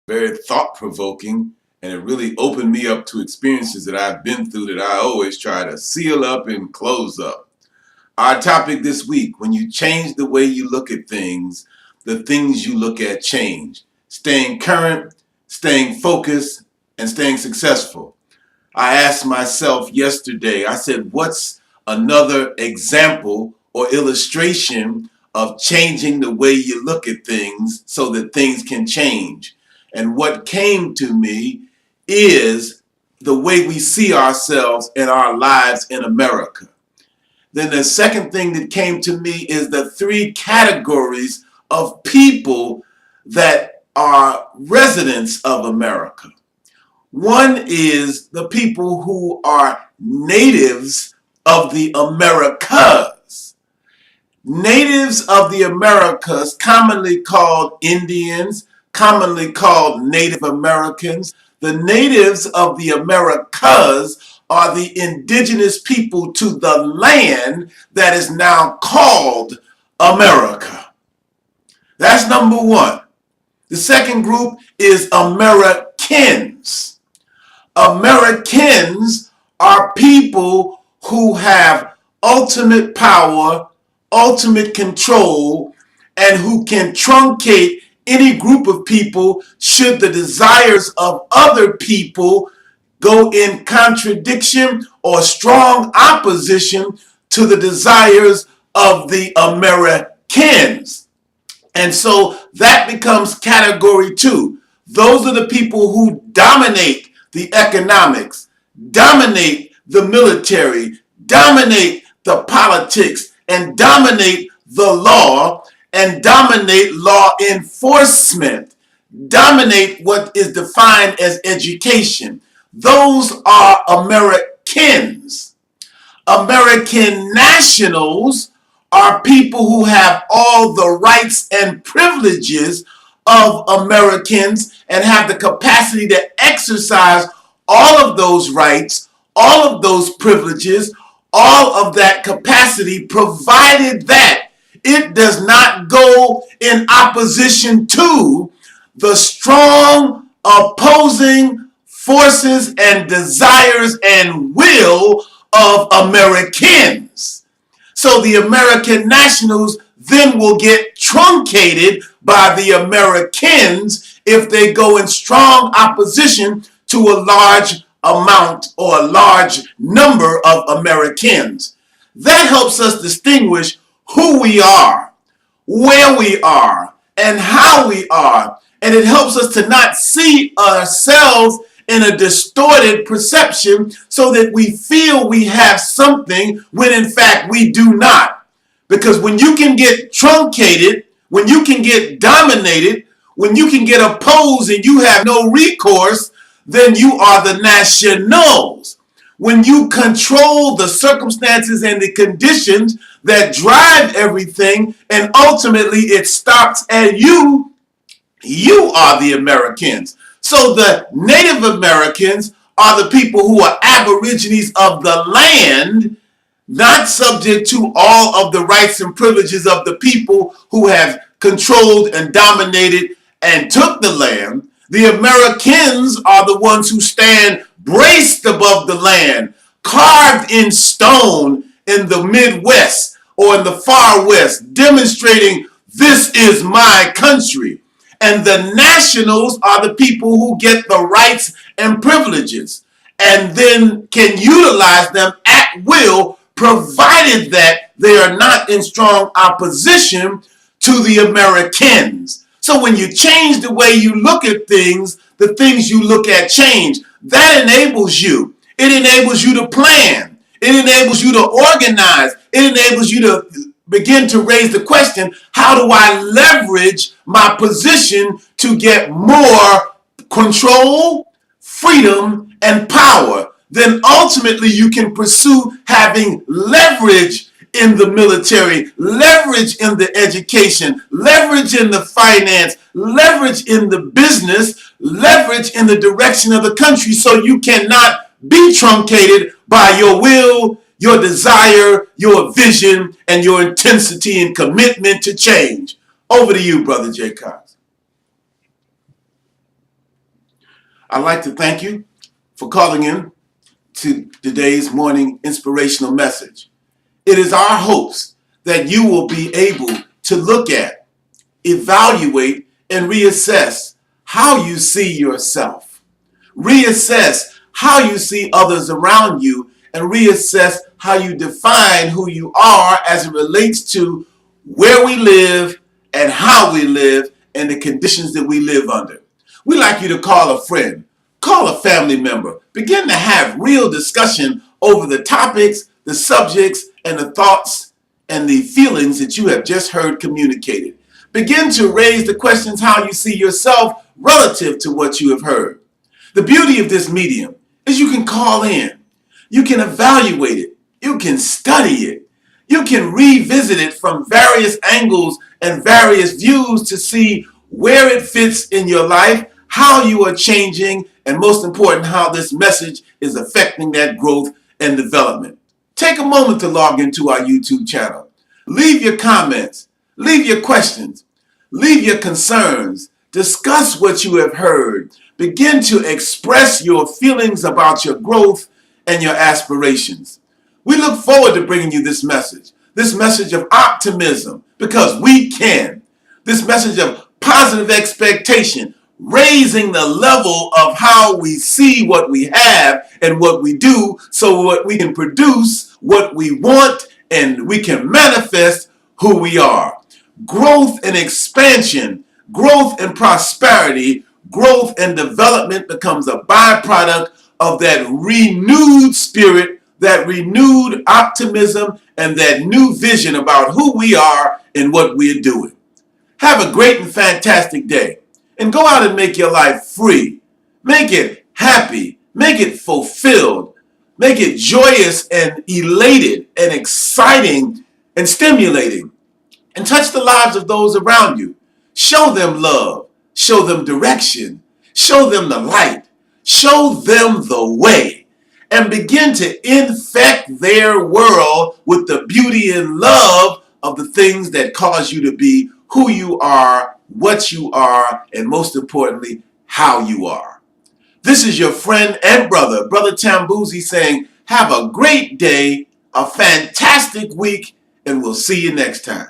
very thought-provoking, and it really opened me up to experiences that I've been through that I always try to seal up and close up. Our topic this week: when you change the way you look at things, the things you look at change. Staying current, staying focused, and staying successful. I asked myself yesterday, I said, what's another example or illustration of changing the way you look at things so that things can change? And what came to me is the way we see ourselves and our lives in America. Then the second thing that came to me is the three categories of people that are residents of America. One is the people who are natives of the Americas. Natives of the Americas, commonly called Indians, commonly called Native Americans. The natives of the Americas are the indigenous people to the land that is now called America. That's number one. The second group is Americans. Americans are people who have ultimate power, ultimate control, and who can truncate any group of people should the desires of other people go in contradiction or strong opposition to the desires of the Americans. And so that becomes category two. Those are the people who dominate the economics, dominate the military, dominate the politics, and dominate the law, and dominate law enforcement, dominate what is defined as education. Those are Americans. American nationals are people who have all the rights and privileges of Americans and have the capacity to exercise all of those rights, all of those privileges, all of that capacity, provided that it does not go in opposition to the strong opposing forces and desires and will of Americans. So the American nationals then will get truncated by the Americans if they go in strong opposition to a large amount or a large number of Americans. That helps us distinguish who we are, where we are, and how we are. And it helps us to not see ourselves in a distorted perception so that we feel we have something when in fact we do not. Because when you can get truncated, when you can get dominated, when you can get opposed and you have no recourse, then you are the nationals. When you control the circumstances and the conditions that drive everything and ultimately it stops at you, you are the Americans. So the Native Americans are the people who are aborigines of the land, not subject to all of the rights and privileges of the people who have controlled and dominated and took the land. The Americans are the ones who stand braced above the land, carved in stone in the Midwest or in the far West, demonstrating this is my country. And the nationals are the people who get the rights and privileges and then can utilize them at will, provided that they are not in strong opposition to the Americans. So when you change the way you look at things, the things you look at change. That enables you. It enables you to plan. It enables you to organize. It enables you to begin to raise the question, how do I leverage my position to get more control, freedom, and power? Then ultimately you can pursue having leverage in the military, leverage in the education, leverage in the finance, leverage in the business, leverage in the direction of the country, so you cannot be truncated by your will, your desire, your vision, and your intensity and commitment to change. Over to you, Brother Jay Cox. I'd like to thank you for calling in to today's morning inspirational message. It is our hopes that you will be able to look at, evaluate, and reassess how you see yourself. Reassess how you see others around you, and reassess how you define who you are as it relates to where we live and how we live and the conditions that we live under. We like you to call a friend, call a family member, begin to have real discussion over the topics, the subjects, and the thoughts and the feelings that you have just heard communicated. Begin to raise the questions how you see yourself relative to what you have heard. The beauty of this medium is you can call in, you can evaluate it, you can study it, you can revisit it from various angles and various views to see where it fits in your life, how you are changing, and most important, how this message is affecting that growth and development. Take a moment to log into our YouTube channel. Leave your comments, leave your questions, leave your concerns, discuss what you have heard. Begin to express your feelings about your growth and your aspirations. We look forward to bringing you this message of optimism, because we can. This message of positive expectation, raising the level of how we see what we have and what we do, so what we can produce what we want and we can manifest who we are. Growth and expansion, growth and prosperity, growth and development becomes a byproduct of that renewed spirit, that renewed optimism, and that new vision about who we are and what we're doing. Have a great and fantastic day, and go out and make your life free. Make it happy, make it fulfilled, make it joyous and elated and exciting and stimulating, and touch the lives of those around you. Show them love, show them direction, show them the light, show them the way, and begin to infect their world with the beauty and love of the things that cause you to be who you are, what you are, and most importantly, how you are. This is your friend and brother, Brother Tambuzi, saying, have a great day, a fantastic week, and we'll see you next time.